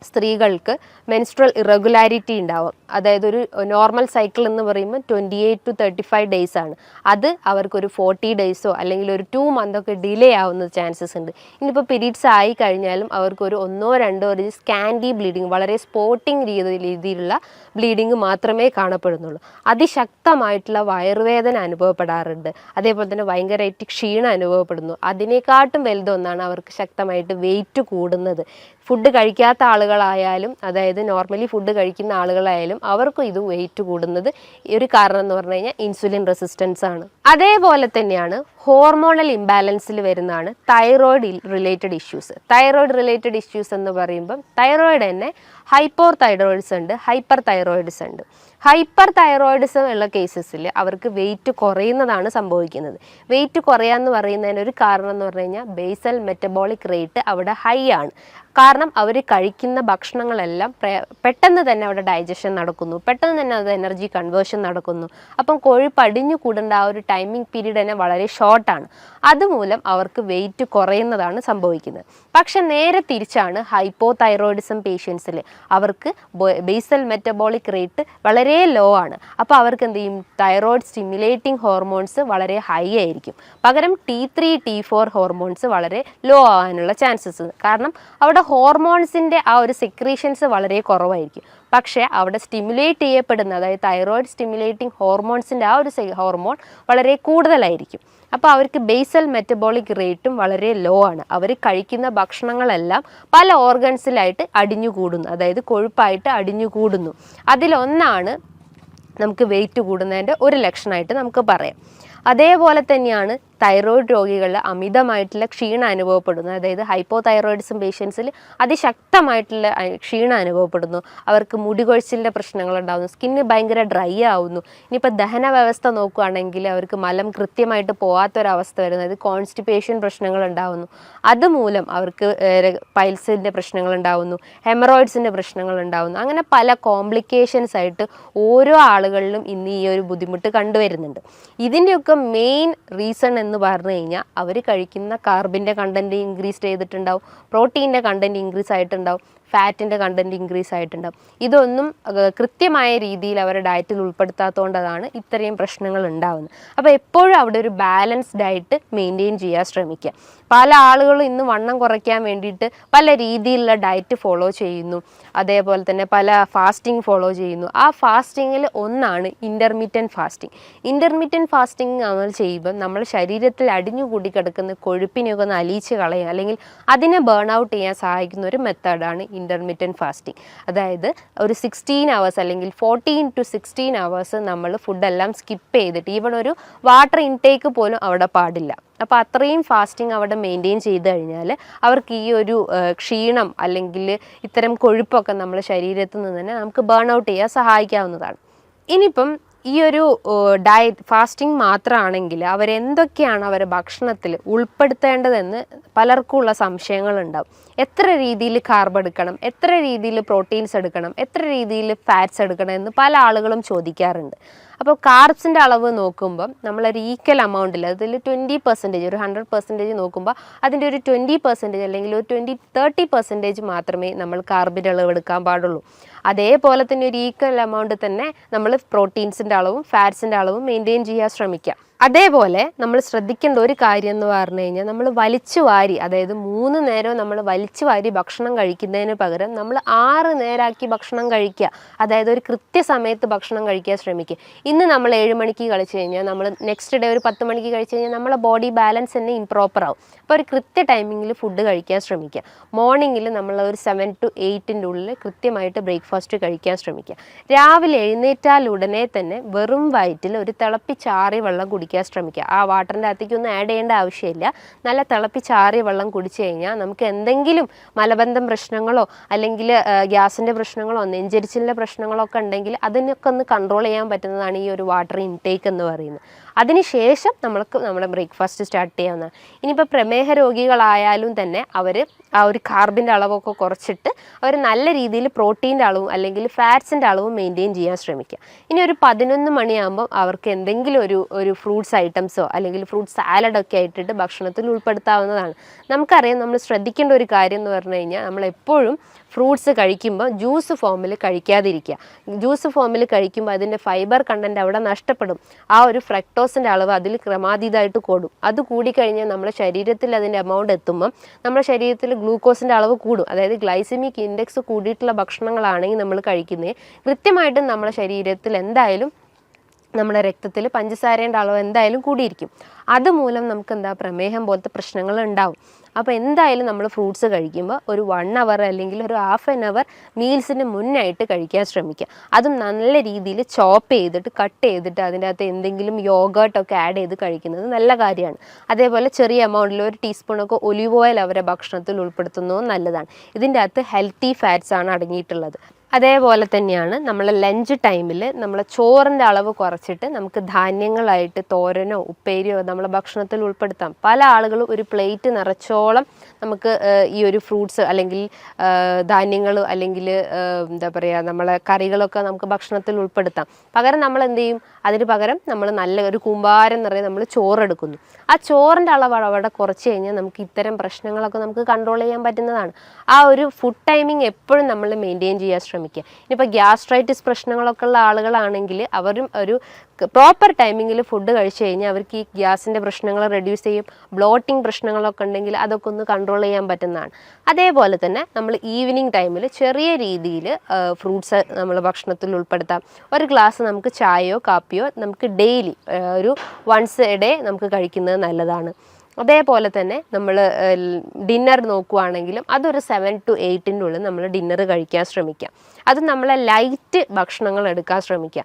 സ്ത്രീകൾക്ക് മെൻസ്ട്രൽ ഇറഗുലാരിറ്റി ഉണ്ടാവും. അതായത് ഒരു നോർമൽ സൈക്കിൾ എന്ന് പറയുമ്പോൾ 28 to 35 ഡേയ്സ് ആണ്. അത് അവർക്കൊരു 40 ഡേയ്സോ അല്ലെങ്കിൽ ഒരു 2 മന്തൊക്കെ ഡിലേ ആവുന്ന ചാൻസസ് ഉണ്ട്. ഇനിയിപ്പോൾ പീരീഡ്സ് ആയി കഴിഞ്ഞാലും അവർക്കൊരു 1-2 ഒരു സ്കാൻഡി ബ്ലീഡിങ്, വളരെ സ്പോട്ടിങ് രീതിയിലുള്ള ബ്ലീഡിങ് മാത്രമേ കാണപ്പെടുന്നുള്ളൂ. അതിശക്തമായിട്ടുള്ള വയറുവേദന അനുഭവപ്പെടാറുണ്ട്. അതേപോലെ തന്നെ ഭയങ്കരമായിട്ട് ക്ഷീണം അനുഭവപ്പെടുന്നു. അതിനെക്കാട്ടും വലുതൊന്നാണ് അവർക്ക് ശക്തമായിട്ട് വെയിറ്റ് കൂടുന്നത്. ഫുഡ് കഴിക്കാത്ത ആളുകളായാലും അതായത് നോർമലി ഫുഡ് കഴിക്കുന്ന ആളുകളായാലും അവർക്കും ഇത് വെയിറ്റ് കൂടുന്നത് ഒരു കാരണം എന്ന് പറഞ്ഞു കഴിഞ്ഞാൽ ഇൻസുലിൻ റെസിസ്റ്റൻസ് ആണ്. അതേപോലെ തന്നെയാണ് ഹോർമോണൽ ഇംബാലൻസിൽ വരുന്നതാണ് thyroid related issues. Thyroid related issues എന്ന് പറയുമ്പം തൈറോയിഡ് തന്നെ ഹൈപ്പോർ തൈറോയിഡ്സ് ഉണ്ട്, ഹൈപ്പർ തൈറോയിഡ്സ് ഉണ്ട്. ഹൈപ്പർ തൈറോയിഡിസം ഉള്ള കേസസിൽ അവർക്ക് വെയിറ്റ് കുറയുന്നതാണ് സംഭവിക്കുന്നത്. വെയിറ്റ് കുറയാന്ന് പറയുന്നതിന് ഒരു കാരണം എന്ന് പറഞ്ഞു കഴിഞ്ഞാൽ ബേസൽ മെറ്റബോളിക് റേറ്റ് അവിടെ ഹൈ ആണ്. കാരണം അവർ കഴിക്കുന്ന ഭക്ഷണങ്ങളെല്ലാം പെട്ടെന്ന് തന്നെ അവിടെ ഡൈജഷൻ നടക്കുന്നു, പെട്ടെന്ന് തന്നെ അത് എനർജി കൺവേർഷൻ നടക്കുന്നു. അപ്പം കൊഴുപ്പ് അടിഞ്ഞു കൂടേണ്ട ആ ഒരു ടൈമിംഗ് പീരീഡ് തന്നെ വളരെ ഷോർട്ടാണ്. അതുമൂലം അവർക്ക് വെയിറ്റ് കുറയുന്നതാണ് സംഭവിക്കുന്നത്. പക്ഷെ നേരെ തിരിച്ചാണ് ഹൈപ്പോ തൈറോയിഡിസം പേഷ്യൻസിൽ. അവർക്ക് ബേസൽ മെറ്റബോളിക് റേറ്റ് വളരെ ലോ ആണ്. അപ്പോൾ അവർക്ക് എന്ത് ചെയ്യും, തൈറോയിഡ് സ്റ്റിമുലേറ്റിംഗ് ഹോർമോൺസ് വളരെ ഹൈ ആയിരിക്കും. പകരം T3 T4 ഹോർമോൺസ് വളരെ ലോ ആവാനുള്ള ചാൻസസ്. കാരണം അവിടെ ഹോർമോൺസിൻ്റെ ആ ഒരു സെക്രീഷൻസ് വളരെ കുറവായിരിക്കും. പക്ഷേ അവിടെ സ്റ്റിമുലേറ്റ് ചെയ്യപ്പെടുന്ന, അതായത് തൈറോയിഡ് സ്റ്റിമുലേറ്റിംഗ് ഹോർമോൺസിൻ്റെ ആ ഒരു ഹോർമോൺ വളരെ കൂടുതലായിരിക്കും. അപ്പോൾ അവർക്ക് ബേസൽ മെറ്റബോളിക് റേറ്റും വളരെ ലോ ആണ്. അവർ കഴിക്കുന്ന ഭക്ഷണങ്ങളെല്ലാം പല ഓർഗൻസിലായിട്ട് അടിഞ്ഞുകൂടുന്നു, അതായത് കൊഴുപ്പായിട്ട് അടിഞ്ഞുകൂടുന്നു. അതിലൊന്നാണ് നമുക്ക് വെയിറ്റ് കൂടുന്നതിൻ്റെ ഒരു ലക്ഷണമായിട്ട് നമുക്ക് പറയാം. അതേപോലെ തന്നെയാണ് തൈറോയിഡ് രോഗികളിൽ അമിതമായിട്ടുള്ള ക്ഷീണം അനുഭവപ്പെടുന്നു. അതായത് ഹൈപ്പോതൈറോയിഡിസം പേഷ്യൻസിൽ അതിശക്തമായിട്ടുള്ള ക്ഷീണം അനുഭവപ്പെടുന്നു. അവർക്ക് മുടികൊഴിച്ചിലിൻ്റെ പ്രശ്നങ്ങളുണ്ടാകുന്നു, സ്കിന്ന് ഭയങ്കര ഡ്രൈ ആവുന്നു. ഇനിയിപ്പോൾ ദഹന വ്യവസ്ഥ നോക്കുകയാണെങ്കിൽ അവർക്ക് മലം കൃത്യമായിട്ട് പോകാത്തൊരവസ്ഥ വരുന്നു, അതായത് കോൺസ്റ്റിപ്പേഷൻ പ്രശ്നങ്ങൾ ഉണ്ടാകുന്നു. അതുമൂലം അവർക്ക് പൈൽസിൻ്റെ പ്രശ്നങ്ങൾ ഉണ്ടാകുന്നു, ഹെമറോയിഡ്സിൻ്റെ പ്രശ്നങ്ങൾ ഉണ്ടാകുന്നു. അങ്ങനെ പല കോംപ്ലിക്കേഷൻസ് ആയിട്ട് ഓരോ ആളുകളിലും ഇന്ന് ഈ ഒരു ബുദ്ധിമുട്ട് കണ്ടുവരുന്നുണ്ട്. ഇതിൻ്റെയൊക്കെ മെയിൻ റീസൺ എന്ന് പറഞ്ഞു കഴിഞ്ഞാൽ അവർ കഴിക്കുന്ന കാർബിൻ്റെ കണ്ടൻറ്റ് ഇൻക്രീസ് ചെയ്തിട്ടുണ്ടാവും, പ്രോട്ടീൻ്റെ കണ്ടൻറ്റ് ഇൻക്രീസ് ആയിട്ടുണ്ടാവും, ഫാറ്റിൻ്റെ കണ്ടൻറ്റ് ഇൻക്രീസ് ആയിട്ടുണ്ടാവും. ഇതൊന്നും കൃത്യമായ രീതിയിൽ അവരുടെ ഡയറ്റിൽ ഉൾപ്പെടുത്താത്തതുകൊണ്ടാണ് ഇത്രയും പ്രശ്നങ്ങൾ ഉണ്ടാകുന്നത്. അപ്പോൾ എപ്പോഴും അവിടെ ഒരു ബാലൻസ്ഡ് ഡയറ്റ് മെയിൻറ്റെയിൻ ചെയ്യാൻ ശ്രമിക്കുക. പല ആളുകളും ഇന്ന് വണ്ണം കുറയ്ക്കാൻ വേണ്ടിയിട്ട് പല രീതിയിലുള്ള ഡയറ്റ് ഫോളോ ചെയ്യുന്നു, അതേപോലെ തന്നെ പല ഫാസ്റ്റിംഗ് ഫോളോ ചെയ്യുന്നു. ആ ഫാസ്റ്റിങ്ങിൽ ഒന്നാണ് ഇൻ്റർമീഡിയൻറ്റ് ഫാസ്റ്റിംഗ്. ഇൻ്റർമീഡിയൻറ്റ് ഫാസ്റ്റിംഗ് നമ്മൾ ചെയ്യുമ്പോൾ നമ്മൾ ശരീരത്തിൽ അടിഞ്ഞുകൂടി കിടക്കുന്ന കൊഴുപ്പിനെയൊക്കെ ഒന്ന് അലിയിച്ച് കളയുക, അല്ലെങ്കിൽ അതിനെ ബേൺ ഔട്ട് ചെയ്യാൻ സഹായിക്കുന്ന ഒരു മെത്തേഡാണ് ഇൻ്റർമീഡിയൻറ്റ് ഫാസ്റ്റിംഗ്. അതായത് ഒരു 16 hours അല്ലെങ്കിൽ 14 to 16 hours നമ്മൾ ഫുഡെല്ലാം സ്കിപ്പ് ചെയ്തിട്ട് ഈവൺ ഒരു വാട്ടർ ഇൻടേക്ക് പോലും അവിടെ പാടില്ല. അപ്പോൾ അത്രയും ഫാസ്റ്റിംഗ് അവിടെ മെയിൻറ്റെയിൻ ചെയ്ത് കഴിഞ്ഞാൽ അവർക്ക് ഈ ഒരു ക്ഷീണം അല്ലെങ്കിൽ ഇത്തരം കൊഴുപ്പൊക്കെ നമ്മുടെ ശരീരത്തിൽ നിന്ന് തന്നെ നമുക്ക് ബേൺ ഔട്ട് ചെയ്യാൻ സഹായിക്കാവുന്നതാണ്. ഇനിയിപ്പം ഈ ഒരു ഡയറ്റ് ഫാസ്റ്റിംഗ് മാത്രമാണെങ്കിൽ അവരെന്തൊക്കെയാണ് അവരുടെ ഭക്ഷണത്തിൽ ഉൾപ്പെടുത്തേണ്ടതെന്ന് പലർക്കുമുള്ള സംശയങ്ങളുണ്ടാവും. എത്ര രീതിയിൽ കാർബ് എടുക്കണം, എത്ര രീതിയിൽ പ്രോട്ടീൻസ് എടുക്കണം, എത്ര രീതിയിൽ ഫാറ്റ്സ് എടുക്കണം എന്ന് പല ആളുകളും ചോദിക്കാറുണ്ട്. അപ്പോൾ കാർബ്സിൻ്റെ അളവ് നോക്കുമ്പം നമ്മളൊരു ഈക്വൽ എമൗണ്ടിൽ, അതിൽ 20%, ഒരു 100% നോക്കുമ്പോൾ അതിൻ്റെ ഒരു 20% അല്ലെങ്കിൽ ഒരു 20-30% മാത്രമേ നമ്മൾ കാർബിൻ്റെ അളവ് എടുക്കാൻ പാടുള്ളൂ. അതേപോലെ തന്നെ ഒരു ഈക്വൽ എമൗണ്ട് തന്നെ നമ്മൾ പ്രോട്ടീൻസിൻ്റെ അളവും ഫാറ്റ്സിൻ്റെ അളവും മെയിൻറ്റെയിൻ ചെയ്യാൻ ശ്രമിക്കുക. അതേപോലെ നമ്മൾ ശ്രദ്ധിക്കേണ്ട ഒരു കാര്യം എന്ന് പറഞ്ഞു കഴിഞ്ഞാൽ നമ്മൾ വലിച്ചു വാരി, അതായത് 3 നേരവും നമ്മൾ വലിച്ചു വാരി ഭക്ഷണം കഴിക്കുന്നതിന് പകരം നമ്മൾ 6 നേരമാക്കി ഭക്ഷണം കഴിക്കുക. അതായത് ഒരു കൃത്യസമയത്ത് ഭക്ഷണം കഴിക്കാൻ ശ്രമിക്കുക. ഇന്ന് നമ്മൾ 7 മണിക്ക് കഴിച്ചു കഴിഞ്ഞാൽ നമ്മൾ നെക്സ്റ്റ് ഡേ ഒരു 10 മണിക്ക് കഴിച്ചു കഴിഞ്ഞാൽ നമ്മളെ ബോഡി ബാലൻസ് തന്നെ ഇംപ്രോപ്പർ ആവും. അപ്പോൾ ഒരു കൃത്യ ടൈമിങ്ങിൽ ഫുഡ് കഴിക്കാൻ ശ്രമിക്കുക. മോർണിംഗിൽ നമ്മൾ ഒരു 7 to 8 ഉള്ളിൽ കൃത്യമായിട്ട് ബ്രേക്ക്ഫാസ്റ്റ് കഴിക്കാൻ ശ്രമിക്കുക. രാവിലെ എഴുന്നേറ്റാൽ ഉടനെ തന്നെ വെറും വയറ്റിൽ ഒരു തിളപ്പിച്ചാറിയ വെള്ളം കുടിക്കാൻ ശ്രമിക്കുക. ആ വാട്ടറിൻ്റെ അകത്തേക്കൊന്നും ആഡ് ചെയ്യേണ്ട ആവശ്യമില്ല. നല്ല തിളപ്പിച്ചാറിയ വെള്ളം കുടിച്ചു കഴിഞ്ഞാൽ നമുക്ക് എന്തെങ്കിലും മലബന്ധം പ്രശ്നങ്ങളോ അല്ലെങ്കിൽ ഗ്യാസിൻ്റെ പ്രശ്നങ്ങളോ നെഞ്ചരിച്ചിലിൻ്റെ പ്രശ്നങ്ങളോ ഒക്കെ ഉണ്ടെങ്കിൽ അതിനൊക്കെ ഒന്ന് കൺട്രോൾ ചെയ്യാൻ പറ്റുന്നതാണ് ഈ ഒരു വാട്ടർ ഇൻടേക്ക് എന്ന് പറയുന്നത്. അതിനുശേഷം നമ്മൾക്ക് നമ്മുടെ ബ്രേക്ക്ഫാസ്റ്റ് സ്റ്റാർട്ട് ചെയ്യാവുന്നതാണ്. ഇനിയിപ്പോൾ പ്രമേഹ രോഗികളായാലും തന്നെ അവർ ആ ഒരു കാർബിൻ്റെ അളവൊക്കെ കുറച്ചിട്ട് അവർ നല്ല രീതിയിൽ പ്രോട്ടീൻ്റെ അളവും അല്ലെങ്കിൽ ഫാറ്റ്സിൻ്റെ അളവും മെയിൻറ്റെയിൻ ചെയ്യാൻ ശ്രമിക്കുക. ഇനി ഒരു 11 മണിയാകുമ്പോൾ അവർക്ക് എന്തെങ്കിലും ഒരു ഫ്രൂട്ട്സ് ഐറ്റംസോ അല്ലെങ്കിൽ ഫ്രൂട്ട് സാലഡൊക്കെ ആയിട്ടിട്ട് ഭക്ഷണത്തിൽ ഉൾപ്പെടുത്താവുന്നതാണ്. നമുക്കറിയാം, നമ്മൾ ശ്രദ്ധിക്കേണ്ട ഒരു കാര്യം എന്ന് പറഞ്ഞു കഴിഞ്ഞാൽ നമ്മളെപ്പോഴും ഫ്രൂട്ട്സ് കഴിക്കുമ്പോൾ ജ്യൂസ് ഫോമിൽ കഴിക്കാതിരിക്കുക. ജ്യൂസ് ഫോമിൽ കഴിക്കുമ്പോൾ അതിൻ്റെ ഫൈബർ കണ്ടൻറ്റ് അവിടെ നഷ്ടപ്പെടും. ആ ഒരു ഫ്രക്ടോസിൻ്റെ അളവ് അതിൽ ക്രമാതീതമായിട്ട് കൂടും. അത് കൂടിക്കഴിഞ്ഞാൽ നമ്മുടെ ശരീരത്തിൽ അതിൻ്റെ എമൗണ്ട് എത്തുമ്പം നമ്മുടെ ശരീരത്തിൽ ഗ്ലൂക്കോസിൻ്റെ അളവ് കൂടും. അതായത് ഗ്ലൈസമിക് ഇൻഡെക്സ് കൂടിയിട്ടുള്ള ഭക്ഷണങ്ങളാണെങ്കിൽ നമ്മൾ കഴിക്കുന്നത് കൃത്യമായിട്ടും നമ്മുടെ ശരീരത്തിൽ എന്തായാലും നമ്മുടെ രക്തത്തിൽ പഞ്ചസാരയുടെ അളവ് എന്തായാലും കൂടിയിരിക്കും. അതുമൂലം നമുക്ക് പ്രമേഹം പോലത്തെ പ്രശ്നങ്ങൾ ഉണ്ടാവും. അപ്പോൾ എന്തായാലും നമ്മൾ ഫ്രൂട്ട്സ് കഴിക്കുമ്പോൾ ഒരു 1 hour അല്ലെങ്കിൽ ഒരു ½ an hour മീൽസിന് മുന്നായിട്ട് കഴിക്കാൻ ശ്രമിക്കുക. അതും നല്ല രീതിയിൽ ചോപ്പ് ചെയ്തിട്ട് കട്ട് ചെയ്തിട്ട് അതിൻ്റെ അകത്ത് എന്തെങ്കിലും യോഗേർട്ടൊക്കെ ആഡ് ചെയ്ത് കഴിക്കുന്നത് നല്ല കാര്യമാണ്. അതേപോലെ ചെറിയ എമൗണ്ടിൽ ഒരു ടീസ്പൂണൊക്കെ ഒലിവ് ഓയിൽ അവരെ ഭക്ഷണത്തിൽ ഉൾപ്പെടുത്തുന്നതും നല്ലതാണ്. ഇതിൻ്റെ അകത്ത് ഹെൽത്തി ഫാറ്റ്സ് ആണ് അടങ്ങിയിട്ടുള്ളത്. അതേപോലെ തന്നെയാണ് നമ്മൾ ലഞ്ച് ടൈമിൽ നമ്മൾ ചോറിൻ്റെ അളവ് കുറച്ചിട്ട് നമുക്ക് ധാന്യങ്ങളായിട്ട് തോരനോ ഉപ്പേരിയോ നമ്മളെ ഭക്ഷണത്തിൽ ഉൾപ്പെടുത്താം. പല ആളുകളും ഒരു പ്ലേറ്റ് നിറച്ചോളം നമുക്ക് ഈ ഒരു ഫ്രൂട്ട്സ് അല്ലെങ്കിൽ ധാന്യങ്ങൾ അല്ലെങ്കിൽ എന്താ പറയുക നമ്മളെ കറികളൊക്കെ നമുക്ക് ഭക്ഷണത്തിൽ ഉൾപ്പെടുത്താം. പകരം നമ്മൾ എന്ത് ചെയ്യും, അതിന് പകരം നമ്മൾ നല്ല ഒരു കൂമ്പാരം നിറയെ നമ്മൾ ചോറെടുക്കുന്നു. ആ ചോറിൻ്റെ അളവ് അവിടെ കുറച്ച് കഴിഞ്ഞാൽ നമുക്ക് ഇത്തരം പ്രശ്നങ്ങളൊക്കെ നമുക്ക് കൺട്രോൾ ചെയ്യാൻ പറ്റുന്നതാണ്. ആ ഒരു ഫുഡ് ടൈമിങ് എപ്പോഴും നമ്മൾ മെയിൻറ്റെയിൻ ചെയ്യാൻ ശ്രമിക്കുക. ശ്രമിക്കുക. ഇനിയിപ്പോൾ ഗ്യാസ്ട്രൈറ്റിസ് പ്രശ്നങ്ങളൊക്കെ ഉള്ള ആളുകളാണെങ്കിൽ അവരും ഒരു പ്രോപ്പർ ടൈമിങ്ങിൽ ഫുഡ് കഴിച്ചു കഴിഞ്ഞാൽ അവർക്ക് ഈ ഗ്യാസിൻ്റെ പ്രശ്നങ്ങൾ റെഡ്യൂസ് ചെയ്യും. ബ്ലോട്ടിംഗ് പ്രശ്നങ്ങളൊക്കെ ഉണ്ടെങ്കിൽ അതൊക്കെ ഒന്ന് കൺട്രോൾ ചെയ്യാൻ പറ്റുന്നതാണ്. അതേപോലെ തന്നെ നമ്മൾ ഈവനിങ് ടൈമിൽ ചെറിയ രീതിയിൽ ഫ്രൂട്ട്സ് നമ്മൾ ഭക്ഷണത്തിൽ ഉൾപ്പെടുത്താം. ഒരു ഗ്ലാസ് നമുക്ക് ചായയോ കാപ്പിയോ നമുക്ക് ഡെയിലി ഒരു വൺസ് എ ഡേ നമുക്ക് കഴിക്കുന്നത് നല്ലതാണ്. അതേപോലെ തന്നെ നമ്മൾ ഡിന്നർ നോക്കുവാണെങ്കിലും അതൊരു 7 to 8 ഉള്ളിൽ നമ്മൾ ഡിന്നർ കഴിക്കാൻ ശ്രമിക്കാം. അത് നമ്മളെ ലൈറ്റ് ഭക്ഷണങ്ങൾ എടുക്കാൻ ശ്രമിക്കുക.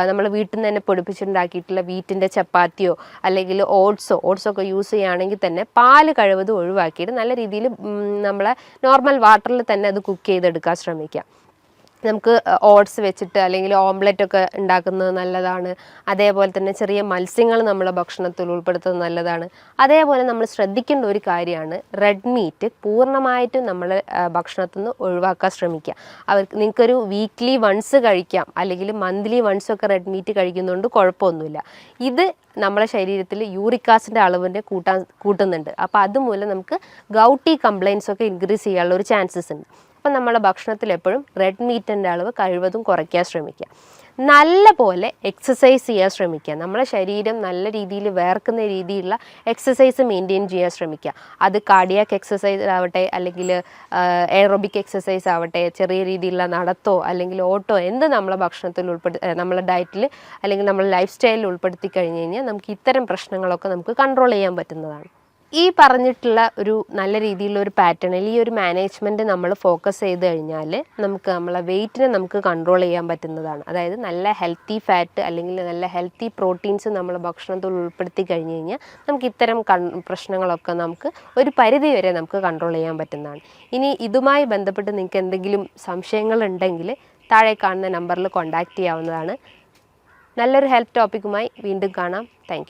നമ്മൾ വീട്ടിൽ നിന്ന് തന്നെ പൊടിപ്പിച്ചുണ്ടാക്കിയിട്ടുള്ള വീറ്റിൻ്റെ ചപ്പാത്തിയോ അല്ലെങ്കിൽ ഓട്സൊക്കെ യൂസ് ചെയ്യുകയാണെങ്കിൽ തന്നെ പാല് കഴിവതും ഒഴിവാക്കിയിട്ട് നല്ല രീതിയിൽ നമ്മളെ നോർമൽ വാട്ടറിൽ തന്നെ അത് കുക്ക് ചെയ്തെടുക്കാൻ ശ്രമിക്കുക. നമുക്ക് ഓട്സ് വെച്ചിട്ട് അല്ലെങ്കിൽ ഓംലെറ്റ് ഒക്കെ ഉണ്ടാക്കുന്നത് നല്ലതാണ്. അതേപോലെ തന്നെ ചെറിയ മത്സ്യങ്ങൾ നമ്മളെ ഭക്ഷണത്തിൽ ഉൾപ്പെടുത്തുന്നത് നല്ലതാണ്. അതേപോലെ നമ്മൾ ശ്രദ്ധിക്കേണ്ട ഒരു കാര്യമാണ് റെഡ് മീറ്റ് പൂർണ്ണമായിട്ടും നമ്മൾ ഭക്ഷണത്തിൽ നിന്ന് ഒഴിവാക്കാൻ ശ്രമിക്കുക. നിങ്ങൾക്കൊരു വീക്ക്ലി വൺസ് കഴിക്കാം, അല്ലെങ്കിൽ മന്ത്ലി വൺസ് ഒക്കെ റെഡ് മീറ്റ് കഴിക്കുന്നതുകൊണ്ട് കുഴപ്പമൊന്നുമില്ല. ഇത് നമ്മളെ ശരീരത്തിൽ യൂറിക് ആസിഡിൻ്റെ അളവിൻ്റെ കൂട്ടുന്നുണ്ട്. അപ്പോൾ അതുമൂലം നമുക്ക് ഗൗട്ടി കംപ്ലയിൻസ് ഒക്കെ ഇൻക്രീസ് ചെയ്യാനുള്ള ഒരു ചാൻസസ് ഉണ്ട്. അപ്പം നമ്മളെ ഭക്ഷണത്തിൽ എപ്പോഴും റെഡ് മീറ്റിൻ്റെ അളവ് കഴിവതും കുറയ്ക്കാൻ ശ്രമിക്കുക. നല്ല പോലെ എക്സസൈസ് ചെയ്യാൻ ശ്രമിക്കുക. നമ്മളെ ശരീരം നല്ല രീതിയിൽ വേർക്കുന്ന രീതിയിലുള്ള എക്സസൈസ് മെയിൻറ്റെയിൻ ചെയ്യാൻ ശ്രമിക്കുക. അത് കാർഡിയാക് എക്സസൈസ് ആവട്ടെ, അല്ലെങ്കിൽ എയറോബിക് എക്സസൈസ് ആവട്ടെ, ചെറിയ രീതിയിലുള്ള നടത്തോ അല്ലെങ്കിൽ ഓട്ടോ എന്ത് നമ്മളെ ഭക്ഷണത്തിൽ നമ്മളെ ഡയറ്റിൽ അല്ലെങ്കിൽ നമ്മളെ ലൈഫ് സ്റ്റൈലിൽ ഉൾപ്പെടുത്തി കഴിഞ്ഞ് കഴിഞ്ഞാൽ നമുക്ക് ഇത്തരം പ്രശ്നങ്ങളൊക്കെ നമുക്ക് കൺട്രോൾ ചെയ്യാൻ പറ്റുന്നതാണ്. ഈ പറഞ്ഞിട്ടുള്ള ഒരു നല്ല രീതിയിലുള്ള ഒരു പാറ്റേണിൽ ഈ ഒരു മാനേജ്മെൻറ്റ് നമ്മൾ ഫോക്കസ് ചെയ്ത് കഴിഞ്ഞാൽ നമുക്ക് നമ്മളെ വെയിറ്റിനെ നമുക്ക് കൺട്രോൾ ചെയ്യാൻ പറ്റുന്നതാണ്. അതായത് നല്ല ഹെൽത്തി ഫാറ്റ് അല്ലെങ്കിൽ നല്ല ഹെൽത്തി പ്രോട്ടീൻസ് നമ്മൾ ഭക്ഷണത്തിൽ ഉൾപ്പെടുത്തി കഴിഞ്ഞ് കഴിഞ്ഞാൽ നമുക്ക് ഇത്തരം പ്രശ്നങ്ങളൊക്കെ നമുക്ക് ഒരു പരിധി വരെ നമുക്ക് കൺട്രോൾ ചെയ്യാൻ പറ്റുന്നതാണ്. ഇനി ഇതുമായി ബന്ധപ്പെട്ട് നിങ്ങൾക്ക് എന്തെങ്കിലും സംശയങ്ങളുണ്ടെങ്കിൽ താഴെ കാണുന്ന നമ്പറിൽ കോൺടാക്റ്റ് ചെയ്യാവുന്നതാണ്. നല്ലൊരു ഹെൽത്ത് ടോപ്പിക്കുമായി വീണ്ടും കാണാം. Thank you.